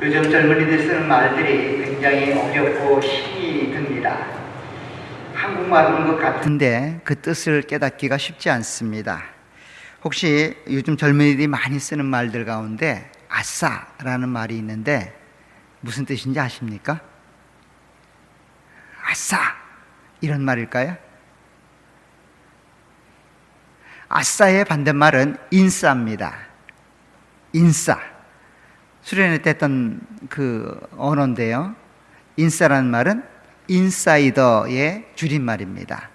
요즘 젊은이들 쓰는 말들이 굉장히 어렵고 힘이 듭니다. 한국말인 것 같은데 그 뜻을 깨닫기가 쉽지 않습니다. 혹시 요즘 젊은이들이 많이 쓰는 말들 가운데 아싸라는 말이 있는데 무슨 뜻인지 아십니까? 아싸! 이런 말일까요? 아싸의 반대말은 인싸입니다. 인싸. 수련회 때 했던 그 언어인데요. 인싸라는 말은 인사이더의 줄임말입니다.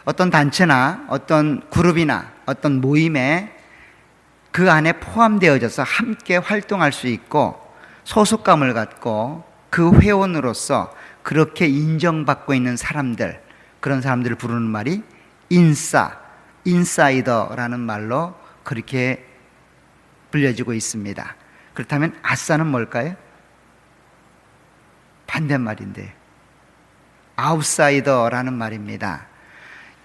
어떤 단체나 어떤 그룹이나 어떤 모임에 그 안에 포함되어져서 함께 활동할 수 있고 소속감을 갖고 그 회원으로서 그렇게 인정받고 있는 사람들, 그런 사람들을 부르는 말이 인싸, 인사이더라는 말로 그렇게 불려지고 있습니다. 그렇다면 아싸는 뭘까요? 반대말인데 아웃사이더라는 말입니다.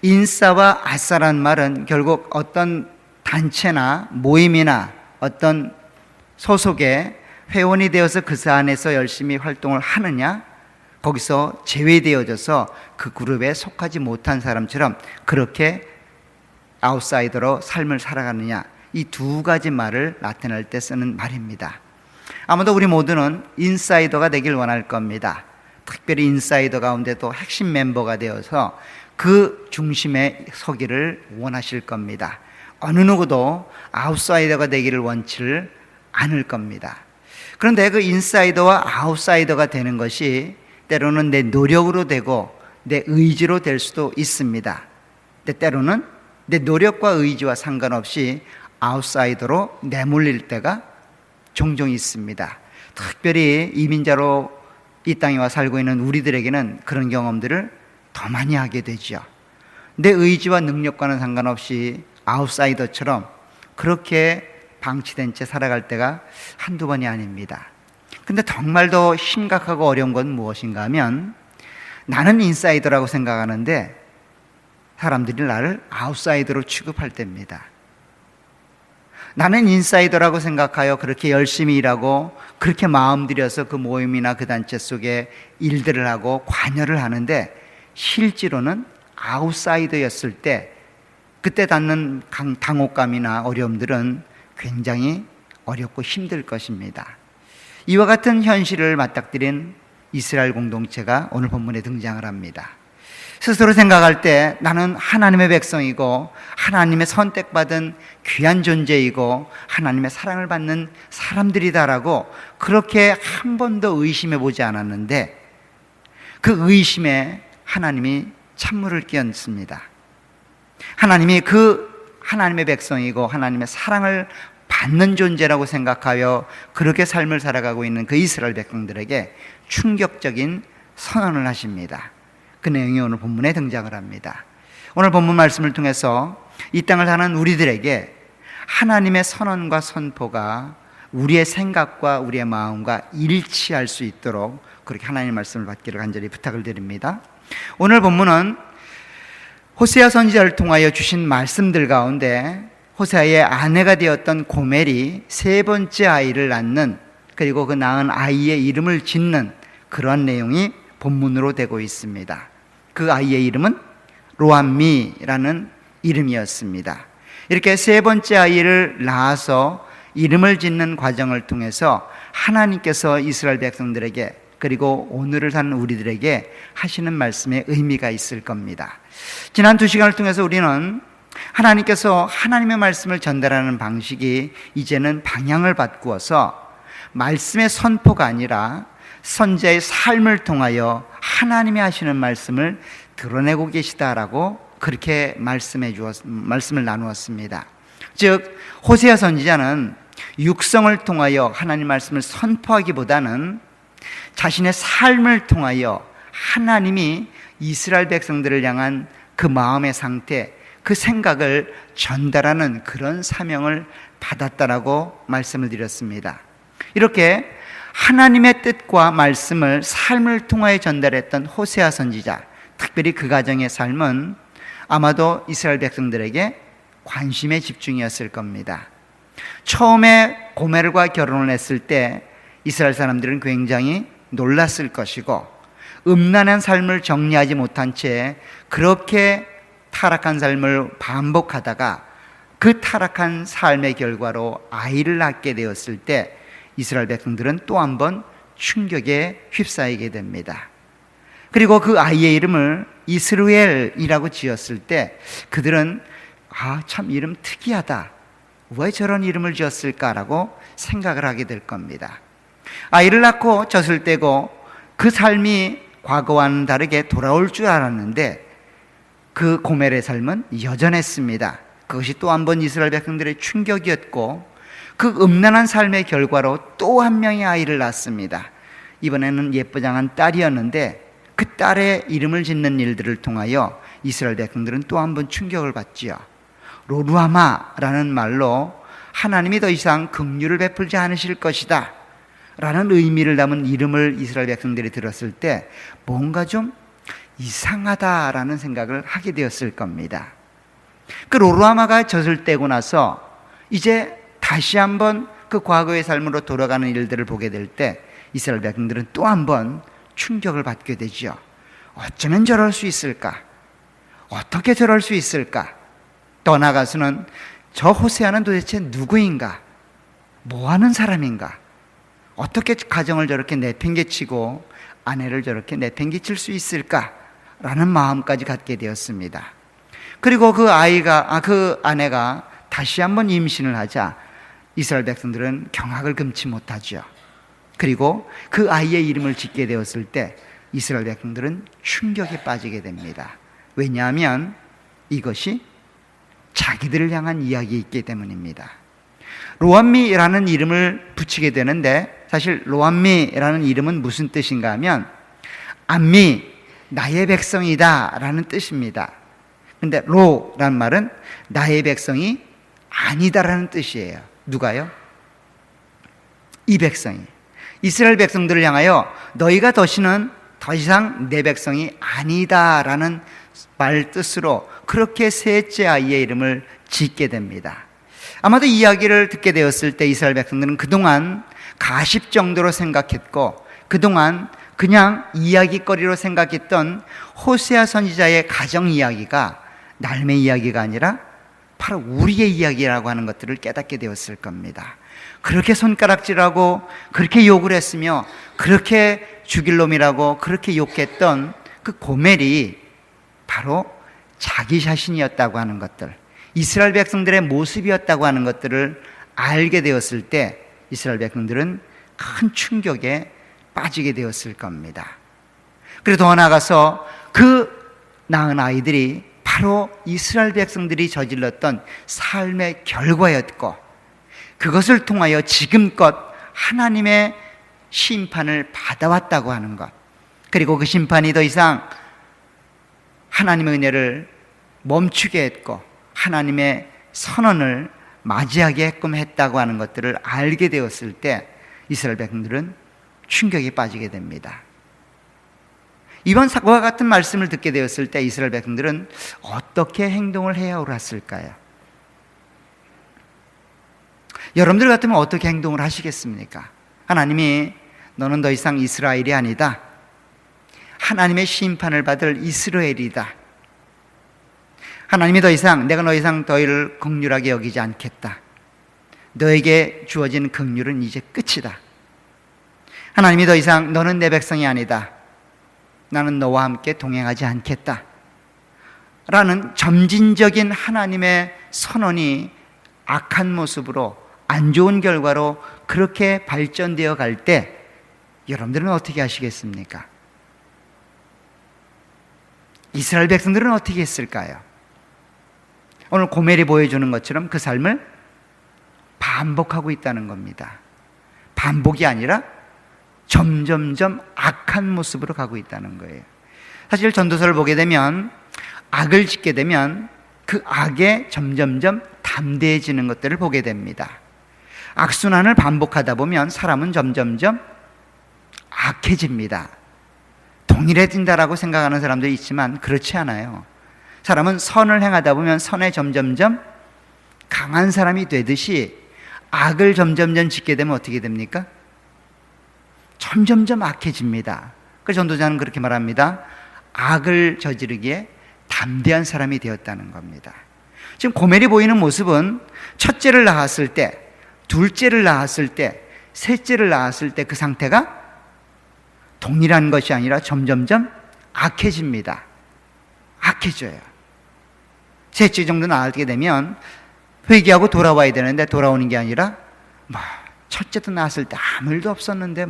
인싸와 아싸라는 말은 결국 어떤 단체나 모임이나 어떤 소속에 회원이 되어서 그 안에서 열심히 활동을 하느냐, 거기서 제외되어져서 그 그룹에 속하지 못한 사람처럼 그렇게 아웃사이더로 삶을 살아가느냐, 이 두 가지 말을 나타낼 때 쓰는 말입니다. 아마도 우리 모두는 인사이더가 되길 원할 겁니다. 특별히 인사이더 가운데도 핵심 멤버가 되어서 그 중심에 서기를 원하실 겁니다. 어느 누구도 아웃사이더가 되기를 원치를 않을 겁니다. 그런데 그 인사이더와 아웃사이더가 되는 것이 때로는 내 노력으로 되고 내 의지로 될 수도 있습니다. 근데 때로는 내 노력과 의지와 상관없이 아웃사이더로 내몰릴 때가 종종 있습니다. 특별히 이민자로 이 땅에 와 살고 있는 우리들에게는 그런 경험들을 더 많이 하게 되죠. 내 의지와 능력과는 상관없이 아웃사이더처럼 그렇게 방치된 채 살아갈 때가 한두 번이 아닙니다. 근데 정말 더 심각하고 어려운 건 무엇인가 하면 나는 인사이더라고 생각하는데 사람들이 나를 아웃사이더로 취급할 때입니다. 나는 인사이더라고 생각하여 그렇게 열심히 일하고 그렇게 마음 들여서 그 모임이나 그 단체 속에 일들을 하고 관여를 하는데 실제로는 아웃사이더였을 때 그때 닿는 당혹감이나 어려움들은 굉장히 어렵고 힘들 것입니다. 이와 같은 현실을 맞닥뜨린 이스라엘 공동체가 오늘 본문에 등장을 합니다. 스스로 생각할 때 나는 하나님의 백성이고 하나님의 선택받은 귀한 존재이고 하나님의 사랑을 받는 사람들이다라고 그렇게 한 번도 의심해 보지 않았는데 그 의심에 하나님이 찬물을 끼얹습니다. 하나님이 그 하나님의 백성이고 하나님의 사랑을 받는 존재라고 생각하여 그렇게 삶을 살아가고 있는 그 이스라엘 백성들에게 충격적인 선언을 하십니다. 그 내용이 오늘 본문에 등장을 합니다. 오늘 본문 말씀을 통해서 이 땅을 사는 우리들에게 하나님의 선언과 선포가 우리의 생각과 우리의 마음과 일치할 수 있도록 그렇게 하나님의 말씀을 받기를 간절히 부탁을 드립니다. 오늘 본문은 호세아 선지자를 통하여 주신 말씀들 가운데 호세아의 아내가 되었던 고멜이 세 번째 아이를 낳는, 그리고 그 낳은 아이의 이름을 짓는 그러한 내용이 본문으로 되고 있습니다. 그 아이의 이름은 로암미라는 이름이었습니다. 이렇게 세 번째 아이를 낳아서 이름을 짓는 과정을 통해서 하나님께서 이스라엘 백성들에게 그리고 오늘을 사는 우리들에게 하시는 말씀에 의미가 있을 겁니다. 지난 2시간을 통해서 우리는 하나님께서 하나님의 말씀을 전달하는 방식이 이제는 방향을 바꾸어서 말씀의 선포가 아니라 선지자의 삶을 통하여 하나님이 하시는 말씀을 드러내고 계시다라고 그렇게 말씀을 나누었습니다. 즉 호세아 선지자는 육성을 통하여 하나님 말씀을 선포하기보다는 자신의 삶을 통하여 하나님이 이스라엘 백성들을 향한 그 마음의 상태, 그 생각을 전달하는 그런 사명을 받았다라고 말씀을 드렸습니다. 이렇게 하나님의 뜻과 말씀을 삶을 통하여 전달했던 호세아 선지자, 특별히 그 가정의 삶은 아마도 이스라엘 백성들에게 관심의 집중이었을 겁니다. 처음에 고멜과 결혼을 했을 때 이스라엘 사람들은 굉장히 놀랐을 것이고, 음란한 삶을 정리하지 못한 채 그렇게 타락한 삶을 반복하다가 그 타락한 삶의 결과로 아이를 낳게 되었을 때 이스라엘 백성들은 또 한 번 충격에 휩싸이게 됩니다. 그리고 그 아이의 이름을 이스루엘이라고 지었을 때 그들은 참 이름 특이하다, 왜 저런 이름을 지었을까라고 생각을 하게 될 겁니다. 아이를 낳고 젖을 떼고 그 삶이 과거와는 다르게 돌아올 줄 알았는데 그 고멜의 삶은 여전했습니다. 그것이 또 한 번 이스라엘 백성들의 충격이었고, 그 음란한 삶의 결과로 또 한 명의 아이를 낳습니다. 이번에는 예쁘장한 딸이었는데 그 딸의 이름을 짓는 일들을 통하여 이스라엘 백성들은 또 한 번 충격을 받지요. 로루하마라는 말로 하나님이 더 이상 긍휼을 베풀지 않으실 것이다 라는 의미를 담은 이름을 이스라엘 백성들이 들었을 때 뭔가 좀 이상하다라는 생각을 하게 되었을 겁니다. 그 로루하마가 젖을 떼고 나서 이제 다시 한번 그 과거의 삶으로 돌아가는 일들을 보게 될 때 이스라엘 백성들은 또 한 번 충격을 받게 되죠. 어쩌면 저럴 수 있을까? 어떻게 저럴 수 있을까? 더 나아가서는 저 호세아는 도대체 누구인가? 뭐 하는 사람인가? 어떻게 가정을 저렇게 내팽개치고 아내를 저렇게 내팽개칠 수 있을까? 라는 마음까지 갖게 되었습니다. 그리고 그 아내가 다시 한번 임신을 하자 이스라엘 백성들은 경악을 금치 못하죠. 그리고 그 아이의 이름을 짓게 되었을 때 이스라엘 백성들은 충격에 빠지게 됩니다. 왜냐하면 이것이 자기들을 향한 이야기이기 때문입니다. 로암미라는 이름을 붙이게 되는데, 사실 로암미라는 이름은 무슨 뜻인가 하면 암미, 나의 백성이다 라는 뜻입니다. 근데 로란 말은 나의 백성이 아니다라는 뜻이에요. 누가요? 이 백성이 이스라엘 백성들을 향하여 너희가 더 이상 내 백성이 아니다라는 말 뜻으로 그렇게 셋째 아이의 이름을 짓게 됩니다. 아마도 이 이야기를 듣게 되었을 때 이스라엘 백성들은 그동안 가십 정도로 생각했고, 그동안 그냥 이야기거리로 생각했던 호세아 선지자의 가정 이야기가 남의 이야기가 아니라 바로 우리의 이야기라고 하는 것들을 깨닫게 되었을 겁니다. 그렇게 손가락질하고 그렇게 욕을 했으며 그렇게 죽일 놈이라고 그렇게 욕했던 그 고멜이 바로 자기 자신이었다고 하는 것들, 이스라엘 백성들의 모습이었다고 하는 것들을 알게 되었을 때 이스라엘 백성들은 큰 충격에 빠지게 되었을 겁니다. 그리고 더 나아가서 그 낳은 아이들이 바로 이스라엘 백성들이 저질렀던 삶의 결과였고, 그것을 통하여 지금껏 하나님의 심판을 받아왔다고 하는 것, 그리고 그 심판이 더 이상 하나님의 은혜를 멈추게 했고 하나님의 선언을 맞이하게 했다고 하는 것들을 알게 되었을 때 이스라엘 백성들은 충격에 빠지게 됩니다. 이번 사건과 같은 말씀을 듣게 되었을 때 이스라엘 백성들은 어떻게 행동을 해야 옳았을까요? 여러분들 같으면 어떻게 행동을 하시겠습니까? 하나님이 너는 더 이상 이스라엘이 아니다, 하나님의 심판을 받을 이스라엘이다, 하나님이 내가 더 이상 너희를 긍휼하게 여기지 않겠다, 너에게 주어진 긍휼은 이제 끝이다, 하나님이 더 이상 너는 내 백성이 아니다, 나는 너와 함께 동행하지 않겠다 라는 점진적인 하나님의 선언이 악한 모습으로 안 좋은 결과로 그렇게 발전되어 갈 때 여러분들은 어떻게 하시겠습니까? 이스라엘 백성들은 어떻게 했을까요? 오늘 고멜이 보여주는 것처럼 그 삶을 반복하고 있다는 겁니다. 반복이 아니라 점점점 악한 모습으로 가고 있다는 거예요. 사실 전도서를 보게 되면 악을 짓게 되면 그 악에 점점점 담대해지는 것들을 보게 됩니다. 악순환을 반복하다 보면 사람은 점점점 악해집니다. 동일해진다라고 생각하는 사람들이 있지만 그렇지 않아요. 사람은 선을 행하다 보면 선에 점점점 강한 사람이 되듯이 악을 점점점 짓게 되면 어떻게 됩니까? 점점점 악해집니다. 그 전도자는 그렇게 말합니다. 악을 저지르기에 담대한 사람이 되었다는 겁니다. 지금 고멜이 보이는 모습은 첫째를 낳았을 때, 둘째를 낳았을 때, 셋째를 낳았을 때 그 상태가 동일한 것이 아니라 점점점 악해집니다. 악해져요. 셋째 정도 낳게 되면 회개하고 돌아와야 되는데 돌아오는 게 아니라 첫째도 낳았을 때 아무 일도 없었는데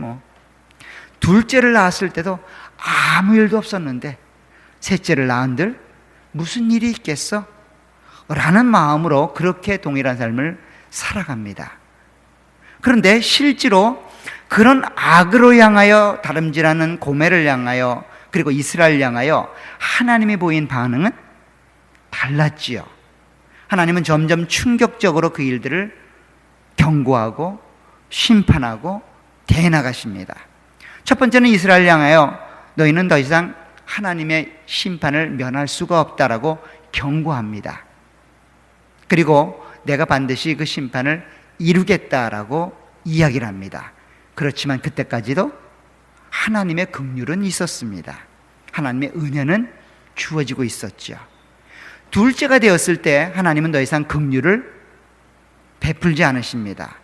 둘째를 낳았을 때도 아무 일도 없었는데 셋째를 낳은들 무슨 일이 있겠어? 라는 마음으로 그렇게 동일한 삶을 살아갑니다. 그런데 실제로 그런 악으로 향하여 다름질하는 고멜을 향하여 그리고 이스라엘을 향하여 하나님이 보인 반응은 달랐지요. 하나님은 점점 충격적으로 그 일들을 경고하고 심판하고 대나가십니다. 첫 번째는 이스라엘을 향하여 너희는 더 이상 하나님의 심판을 면할 수가 없다라고 경고합니다. 그리고 내가 반드시 그 심판을 이루겠다라고 이야기를 합니다. 그렇지만 그때까지도 하나님의 긍휼은 있었습니다. 하나님의 은혜는 주어지고 있었죠. 둘째가 되었을 때 하나님은 더 이상 긍휼을 베풀지 않으십니다.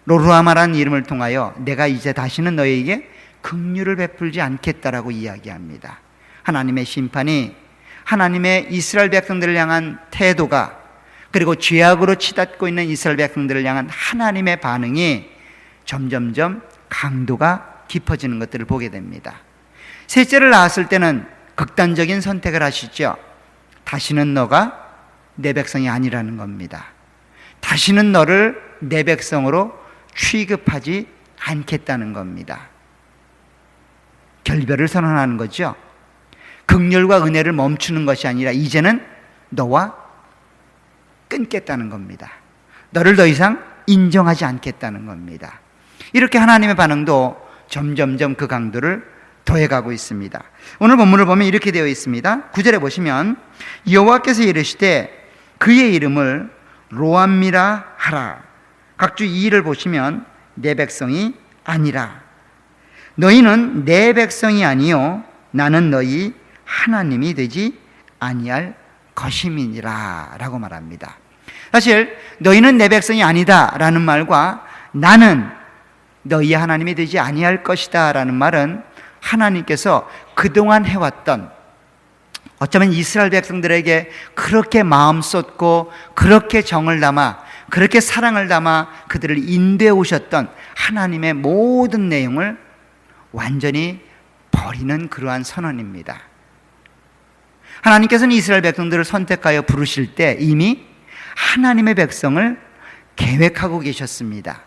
로루아마라는 이름을 통하여 내가 이제 다시는 너희에게 긍휼을 베풀지 않겠다라고 이야기합니다. 하나님의 심판이 하나님의 이스라엘 백성들을 향한 태도가 그리고 죄악으로 치닫고 있는 이스라엘 백성들을 향한 하나님의 반응이 점점점 강도가 깊어지는 것들을 보게 됩니다. 셋째를 낳았을 때는 극단적인 선택을 하시죠. 다시는 너가 내 백성이 아니라는 겁니다. 다시는 너를 내 백성으로 취급하지 않겠다는 겁니다. 결별을 선언하는 거죠. 긍휼과 은혜를 멈추는 것이 아니라 이제는 너와 끊겠다는 겁니다. 너를 더 이상 인정하지 않겠다는 겁니다. 이렇게 하나님의 반응도 점점점 그 강도를 더해가고 있습니다. 오늘 본문을 보면 이렇게 되어 있습니다. 9절에 보시면 여호와께서 이르시되 그의 이름을 로암미라 하라. 각주 2를 보시면 내 백성이 아니라 너희는 내 백성이 아니요 나는 너희 하나님이 되지 아니할 것임이니라 라고 말합니다. 사실 너희는 내 백성이 아니다 라는 말과 나는 너희 하나님이 되지 아니할 것이다 라는 말은 하나님께서 그동안 해왔던 어쩌면 이스라엘 백성들에게 그렇게 마음 쏟고 그렇게 정을 담아 그렇게 사랑을 담아 그들을 인도해 오셨던 하나님의 모든 내용을 완전히 버리는 그러한 선언입니다. 하나님께서는 이스라엘 백성들을 선택하여 부르실 때 이미 하나님의 백성을 계획하고 계셨습니다.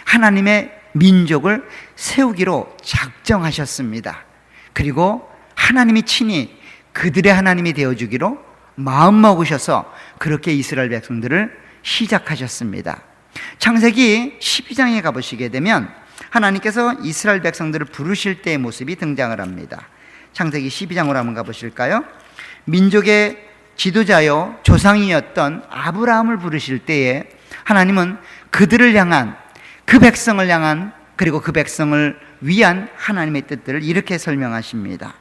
하나님의 민족을 세우기로 작정하셨습니다. 그리고 하나님이 친히 그들의 하나님이 되어주기로 마음먹으셔서 그렇게 이스라엘 백성들을 시작하셨습니다. 창세기 12장에 가보시게 되면 하나님께서 이스라엘 백성들을 부르실 때의 모습이 등장을 합니다. 창세기 12장으로 한번 가보실까요? 민족의 지도자요 조상이었던 아브라함을 부르실 때에 하나님은 그들을 향한 그 백성을 향한 그리고 그 백성을 위한 하나님의 뜻들을 이렇게 설명하십니다.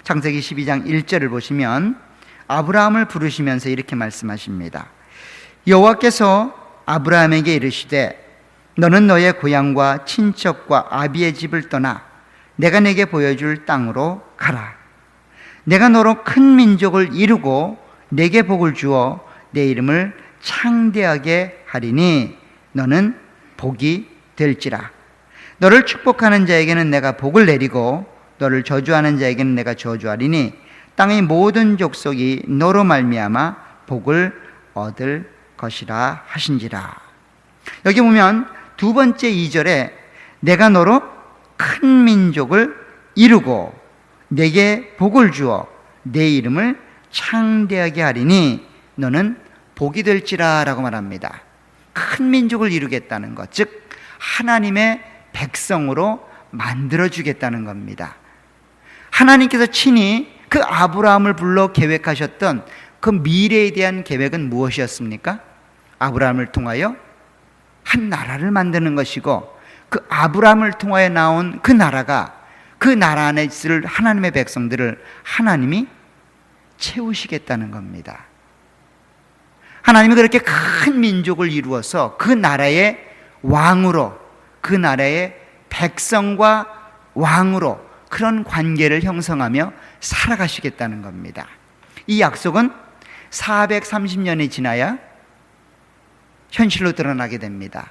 창세기 12장 1절을 보시면 아브라함을 부르시면서 이렇게 말씀하십니다. 여호와께서 아브라함에게 이르시되 너는 너의 고향과 친척과 아비의 집을 떠나 내가 내게 보여줄 땅으로 가라. 내가 너로 큰 민족을 이루고 내게 복을 주어 내 이름을 창대하게 하리니 너는 복이 될지라. 너를 축복하는 자에게는 내가 복을 내리고 너를 저주하는 자에게는 내가 저주하리니 땅의 모든 족속이 너로 말미암아 복을 얻을 것이라 하신지라. 여기 보면 두 번째 2절에 내가 너로 큰 민족을 이루고 내게 복을 주어 내 이름을 창대하게 하리니 너는 복이 될지라 라고 말합니다. 큰 민족을 이루겠다는 것, 즉 하나님의 백성으로 만들어주겠다는 겁니다. 하나님께서 친히 그 아브라함을 불러 계획하셨던 그 미래에 대한 계획은 무엇이었습니까? 아브라함을 통하여 한 나라를 만드는 것이고 그 아브라함을 통하여 나온 그 나라가, 그 나라 안에 있을 하나님의 백성들을 하나님이 채우시겠다는 겁니다. 하나님이 그렇게 큰 민족을 이루어서 그 나라의 왕으로, 그 나라의 백성과 왕으로 그런 관계를 형성하며 살아가시겠다는 겁니다. 이 약속은 430년이 지나야 현실로 드러나게 됩니다.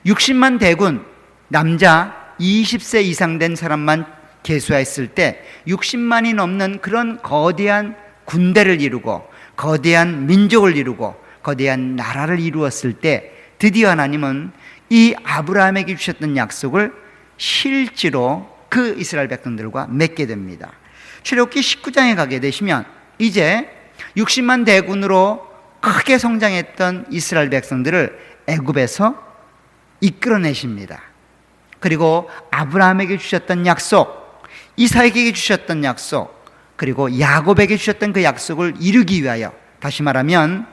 60만 대군, 남자 20세 이상 된 사람만 계수했을 때 60만이 넘는 그런 거대한 군대를 이루고 거대한 민족을 이루고 거대한 나라를 이루었을 때 드디어 하나님은 이 아브라함에게 주셨던 약속을 실제로 그 이스라엘 백성들과 맺게 됩니다. 출애굽기 19장에 가게 되시면 이제 60만 대군으로 크게 성장했던 이스라엘 백성들을 애굽에서 이끌어내십니다. 그리고 아브라함에게 주셨던 약속, 이삭에게 주셨던 약속, 그리고 야곱에게 주셨던 그 약속을 이루기 위하여, 다시 말하면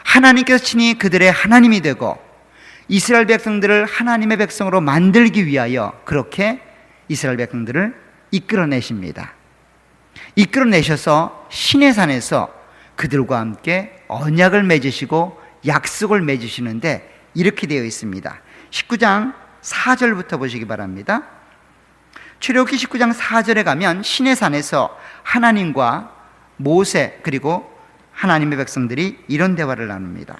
하나님께서 친히 그들의 하나님이 되고 이스라엘 백성들을 하나님의 백성으로 만들기 위하여 그렇게 이스라엘 백성들을 이끌어내십니다. 이끌어내셔서 시내산에서 그들과 함께 언약을 맺으시고 약속을 맺으시는데 이렇게 되어 있습니다. 19장 4절부터 보시기 바랍니다. 출애굽기 19장 4절에 가면 시내산에서 하나님과 모세 그리고 하나님의 백성들이 이런 대화를 나눕니다.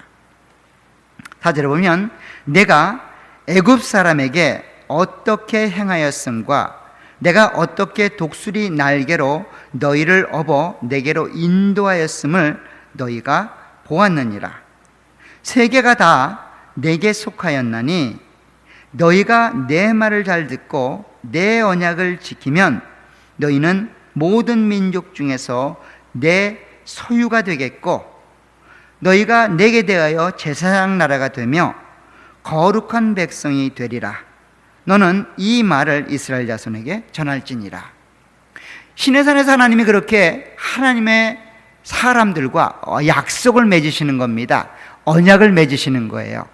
4절에 보면 내가 애굽 사람에게 어떻게 행하였음과 내가 어떻게 독수리 날개로 너희를 업어 내게로 인도하였음을 너희가 보았느니라. 세계가 다 내게 속하였나니 너희가 내 말을 잘 듣고 내 언약을 지키면 너희는 모든 민족 중에서 내 소유가 되겠고 너희가 내게 대하여 제사장 나라가 되며 거룩한 백성이 되리라. 너는 이 말을 이스라엘 자손에게 전할지니라. 시내산에서 하나님이 그렇게 하나님의 사람들과 약속을 맺으시는 겁니다. 언약을 맺으시는 거예요.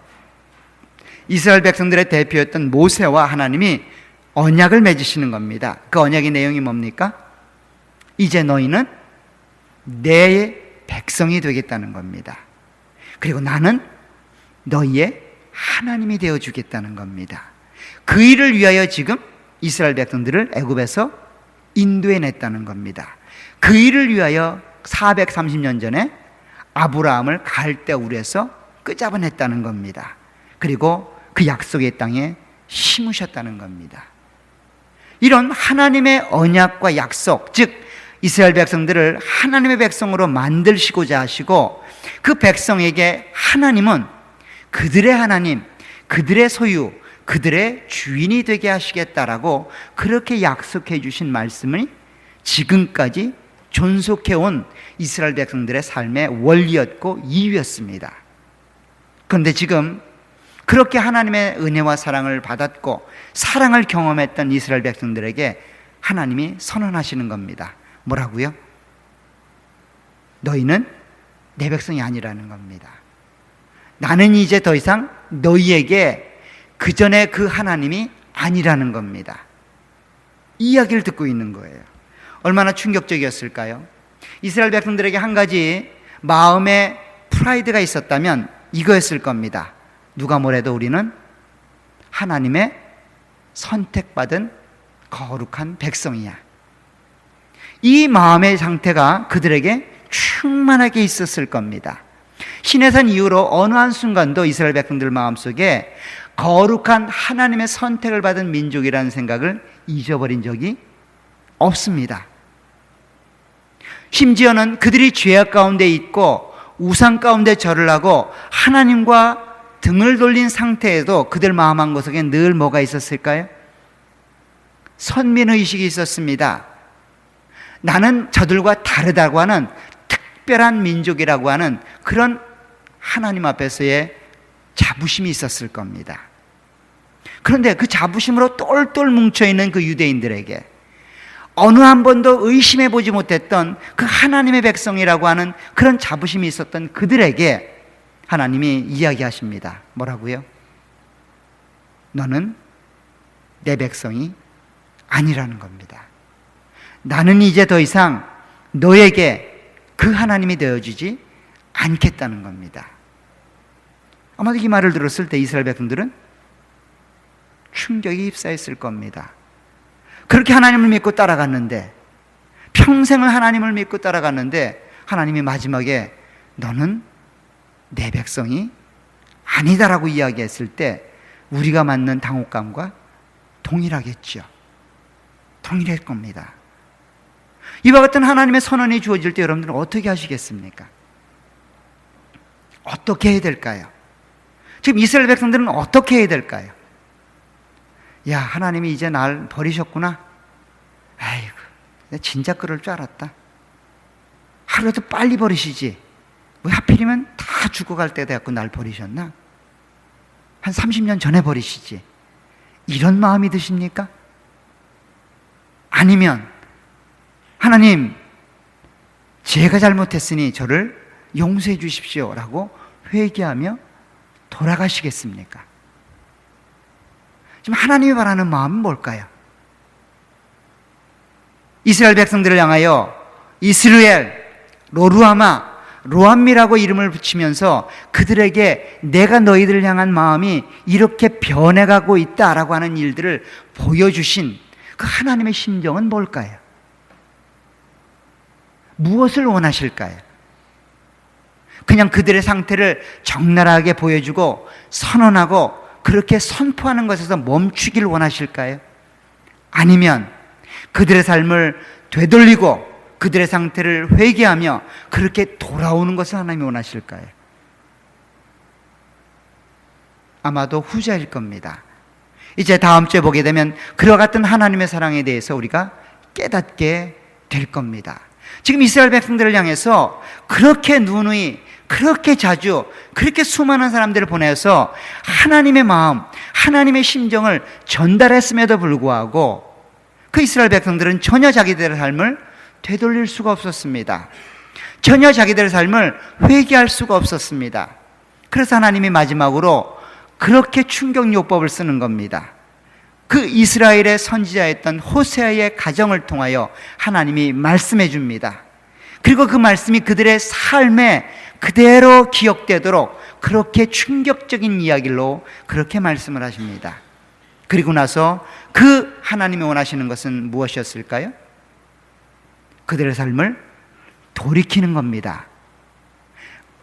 이스라엘 백성들의 대표였던 모세와 하나님이 언약을 맺으시는 겁니다. 그 언약의 내용이 뭡니까? 이제 너희는 내 백성이 되겠다는 겁니다. 그리고 나는 너희의 하나님이 되어주겠다는 겁니다. 그 일을 위하여 지금 이스라엘 백성들을 애굽에서 인도해냈다는 겁니다. 그 일을 위하여 430년 전에 아브라함을 갈대 우르에서 끄잡아냈다는 겁니다. 그리고 그 약속의 땅에 심으셨다는 겁니다. 이런 하나님의 언약과 약속, 즉 이스라엘 백성들을 하나님의 백성으로 만드시고자 하시고 그 백성에게 하나님은 그들의 하나님, 그들의 소유, 그들의 주인이 되게 하시겠다라고 그렇게 약속해 주신 말씀이 지금까지 존속해온 이스라엘 백성들의 삶의 원리였고 이유였습니다. 그런데 지금 그렇게 하나님의 은혜와 사랑을 받았고 사랑을 경험했던 이스라엘 백성들에게 하나님이 선언하시는 겁니다. 뭐라고요? 너희는 내 백성이 아니라는 겁니다. 나는 이제 더 이상 너희에게 그 전에 그 하나님이 아니라는 겁니다. 이 이야기를 듣고 있는 거예요. 얼마나 충격적이었을까요? 이스라엘 백성들에게 한 가지 마음에 프라이드가 있었다면 이거였을 겁니다. 누가 뭐래도 우리는 하나님의 선택받은 거룩한 백성이야. 이 마음의 상태가 그들에게 충만하게 있었을 겁니다. 시내산 이후로 어느 한순간도 이스라엘 백성들 마음속에 거룩한 하나님의 선택을 받은 민족이라는 생각을 잊어버린 적이 없습니다. 심지어는 그들이 죄악 가운데 있고 우상 가운데 절을 하고 하나님과 등을 돌린 상태에도 그들 마음 한구석에 늘 뭐가 있었을까요? 선민의식이 있었습니다. 나는 저들과 다르다고 하는 특별한 민족이라고 하는 그런 하나님 앞에서의 자부심이 있었을 겁니다. 그런데 그 자부심으로 똘똘 뭉쳐있는 그 유대인들에게 어느 한 번도 의심해 보지 못했던 그 하나님의 백성이라고 하는 그런 자부심이 있었던 그들에게 하나님이 이야기하십니다. 뭐라고요? 너는 내 백성이 아니라는 겁니다. 나는 이제 더 이상 너에게 그 하나님이 되어주지 않겠다는 겁니다. 아마도 이 말을 들었을 때 이스라엘 백성들은 충격에 휩싸였을 겁니다. 그렇게 하나님을 믿고 따라갔는데, 평생을 하나님을 믿고 따라갔는데 하나님이 마지막에 너는 내 백성이 아니다라고 이야기했을 때 우리가 맞는 당혹감과 동일하겠죠. 동일할 겁니다. 이와 같은 하나님의 선언이 주어질 때 여러분들은 어떻게 하시겠습니까? 어떻게 해야 될까요? 지금 이스라엘 백성들은 어떻게 해야 될까요? 야, 하나님이 이제 날 버리셨구나. 아이고, 내가 진짜 그럴 줄 알았다. 하루라도 빨리 버리시지. 왜 하필이면 다 죽어갈 때 돼갖고 날 버리셨나? 한 30년 전에 버리시지. 이런 마음이 드십니까? 아니면 하나님, 제가 잘못했으니 저를 용서해 주십시오 라고 회개하며 돌아가시겠습니까? 지금 하나님이 바라는 마음은 뭘까요? 이스라엘 백성들을 향하여 이스라엘, 로루하마, 로암미라고 이름을 붙이면서 그들에게 내가 너희들을 향한 마음이 이렇게 변해가고 있다라고 하는 일들을 보여주신 그 하나님의 심정은 뭘까요? 무엇을 원하실까요? 그냥 그들의 상태를 적나라하게 보여주고 선언하고 그렇게 선포하는 것에서 멈추기를 원하실까요? 아니면 그들의 삶을 되돌리고 그들의 상태를 회개하며 그렇게 돌아오는 것을 하나님이 원하실까요? 아마도 후자일 겁니다. 이제 다음 주에 보게 되면 그와 같은 하나님의 사랑에 대해서 우리가 깨닫게 될 겁니다. 지금 이스라엘 백성들을 향해서 그렇게 누누이, 그렇게 자주, 그렇게 수많은 사람들을 보내서 하나님의 마음, 하나님의 심정을 전달했음에도 불구하고 그 이스라엘 백성들은 전혀 자기들의 삶을 되돌릴 수가 없었습니다. 전혀 자기들의 삶을 회개할 수가 없었습니다. 그래서 하나님이 마지막으로 그렇게 충격요법을 쓰는 겁니다. 그 이스라엘의 선지자였던 호세아의 가정을 통하여 하나님이 말씀해 줍니다. 그리고 그 말씀이 그들의 삶에 그대로 기억되도록 그렇게 충격적인 이야기로 그렇게 말씀을 하십니다. 그리고 나서 그 하나님이 원하시는 것은 무엇이었을까요? 그들의 삶을 돌이키는 겁니다.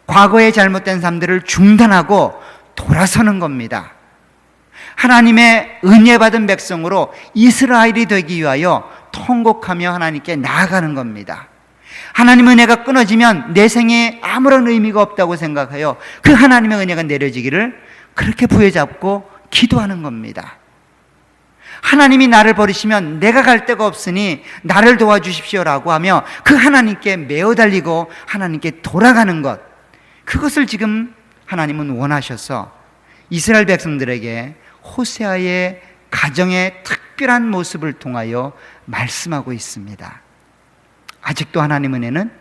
과거의 잘못된 삶들을 중단하고 돌아서는 겁니다. 하나님의 은혜 받은 백성으로 이스라엘이 되기 위하여 통곡하며 하나님께 나아가는 겁니다. 하나님 은혜가 끊어지면 내 생에 아무런 의미가 없다고 생각하여 그 하나님의 은혜가 내려지기를 그렇게 부여잡고 기도하는 겁니다. 하나님이 나를 버리시면 내가 갈 데가 없으니 나를 도와주십시오라고 하며 그 하나님께 매어 달리고 하나님께 돌아가는 것, 그것을 지금 하나님은 원하셔서 이스라엘 백성들에게 호세아의 가정의 특별한 모습을 통하여 말씀하고 있습니다. 아직도 하나님 은혜는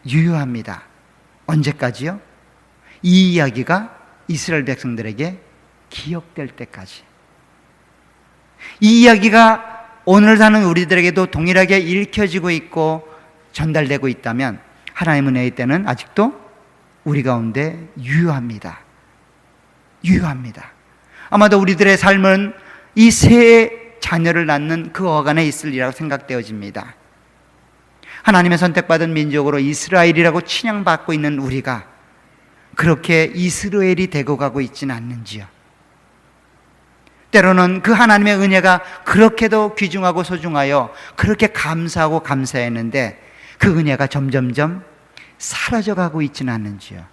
유효합니다. 언제까지요? 이 이야기가 이스라엘 백성들에게 기억될 때까지. 이 이야기가 오늘 사는 우리들에게도 동일하게 읽혀지고 있고 전달되고 있다면 하나님 은혜의 때는 아직도 우리 가운데 유효합니다. 유효합니다. 아마도 우리들의 삶은 이 세 자녀를 낳는 그 어간에 있으리라고 생각되어집니다. 하나님의 선택받은 민족으로 이스라엘이라고 칭양받고 있는 우리가 그렇게 이스라엘이 되고 가고 있지는 않는지요. 때로는 그 하나님의 은혜가 그렇게도 귀중하고 소중하여 그렇게 감사하고 감사했는데 그 은혜가 점점점 사라져가고 있지는 않는지요.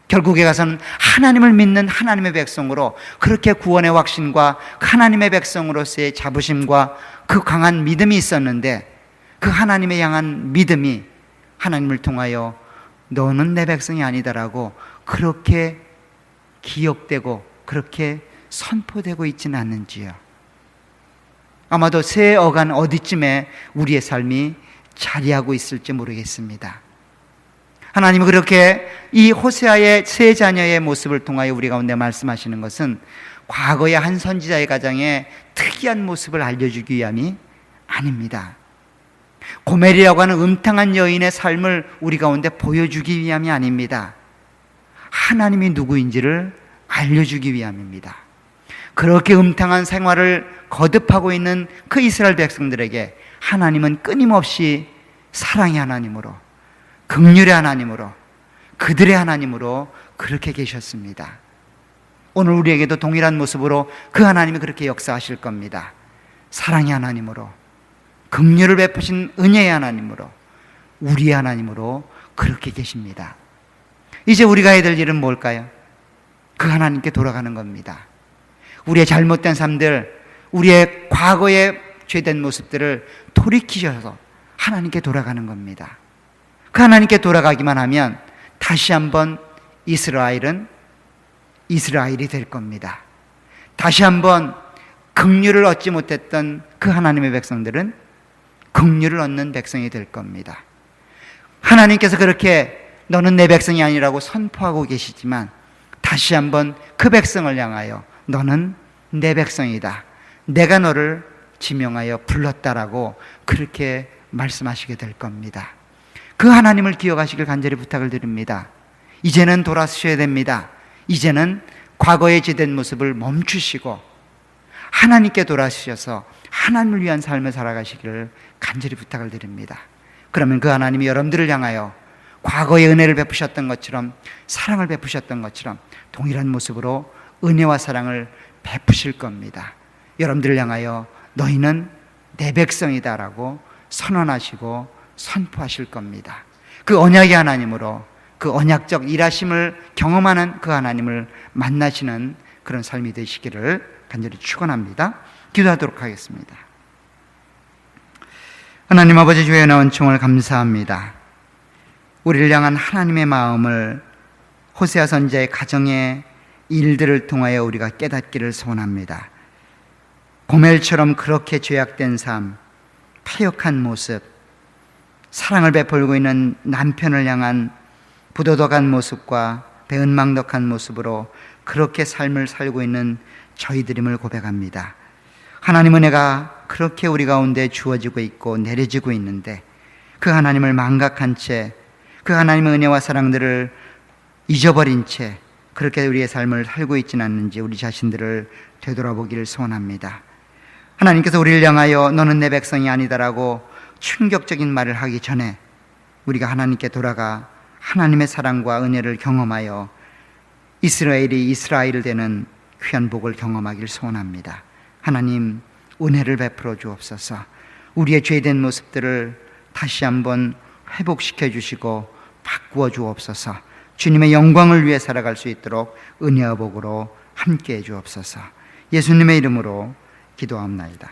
결국에 가서는 하나님을 믿는 하나님의 백성으로 그렇게 구원의 확신과 하나님의 백성으로서의 자부심과 그 강한 믿음이 있었는데 그 하나님의 향한 믿음이 하나님을 통하여 너는 내 백성이 아니다라고 그렇게 기억되고 그렇게 선포되고 있지는 않는지요. 아마도 새 어간 어디쯤에 우리의 삶이 자리하고 있을지 모르겠습니다. 하나님은 그렇게 이 호세아의 세 자녀의 모습을 통하여 우리 가운데 말씀하시는 것은 과거의 한 선지자의 가정에 특이한 모습을 알려주기 위함이 아닙니다. 고멜이라고 하는 음탕한 여인의 삶을 우리 가운데 보여주기 위함이 아닙니다. 하나님이 누구인지를 알려주기 위함입니다. 그렇게 음탕한 생활을 거듭하고 있는 그 이스라엘 백성들에게 하나님은 끊임없이 사랑의 하나님으로, 긍휼의 하나님으로, 그들의 하나님으로 그렇게 계셨습니다. 오늘 우리에게도 동일한 모습으로 그 하나님이 그렇게 역사하실 겁니다. 사랑의 하나님으로, 긍휼을 베푸신 은혜의 하나님으로, 우리의 하나님으로 그렇게 계십니다. 이제 우리가 해야 될 일은 뭘까요? 그 하나님께 돌아가는 겁니다. 우리의 잘못된 삶들, 우리의 과거의 죄된 모습들을 돌이키셔서 하나님께 돌아가는 겁니다. 그 하나님께 돌아가기만 하면 다시 한번 이스라엘은 이스라엘이 될 겁니다. 다시 한번 긍휼을 얻지 못했던 그 하나님의 백성들은 긍휼을 얻는 백성이 될 겁니다. 하나님께서 그렇게 너는 내 백성이 아니라고 선포하고 계시지만 다시 한번 그 백성을 향하여 너는 내 백성이다, 내가 너를 지명하여 불렀다라고 그렇게 말씀하시게 될 겁니다. 그 하나님을 기억하시길 간절히 부탁을 드립니다. 이제는 돌아서셔야 됩니다. 이제는 과거의 죄된 모습을 멈추시고 하나님께 돌아서셔서 하나님을 위한 삶을 살아가시기를 간절히 부탁을 드립니다. 그러면 그 하나님이 여러분들을 향하여 과거의 은혜를 베푸셨던 것처럼, 사랑을 베푸셨던 것처럼 동일한 모습으로 은혜와 사랑을 베푸실 겁니다. 여러분들을 향하여 너희는 내 백성이다라고 선언하시고 선포하실 겁니다. 그 언약의 하나님으로, 그 언약적 일하심을 경험하는 그 하나님을 만나시는 그런 삶이 되시기를 간절히 축원합니다. 기도하도록 하겠습니다. 하나님 아버지, 주의 은혜와 은총을 감사합니다. 우리를 향한 하나님의 마음을 호세아 선지자의 가정의 일들을 통하여 우리가 깨닫기를 소원합니다. 고멜처럼 그렇게 죄악된 삶, 패역한 모습, 사랑을 베풀고 있는 남편을 향한 부도덕한 모습과 배은망덕한 모습으로 그렇게 삶을 살고 있는 저희들임을 고백합니다. 하나님 은혜가 그렇게 우리 가운데 주어지고 있고 내려지고 있는데 그 하나님을 망각한 채, 그 하나님의 은혜와 사랑들을 잊어버린 채 그렇게 우리의 삶을 살고 있지는 않는지 우리 자신들을 되돌아보기를 소원합니다. 하나님께서 우리를 향하여 너는 내 백성이 아니다라고 충격적인 말을 하기 전에 우리가 하나님께 돌아가 하나님의 사랑과 은혜를 경험하여 이스라엘이 이스라엘 되는 귀한 복을 경험하기를 소원합니다. 하나님, 은혜를 베풀어 주옵소서. 우리의 죄된 모습들을 다시 한번 회복시켜 주시고 바꾸어 주옵소서. 주님의 영광을 위해 살아갈 수 있도록 은혜와 복으로 함께해 주옵소서. 예수님의 이름으로 기도합나이다.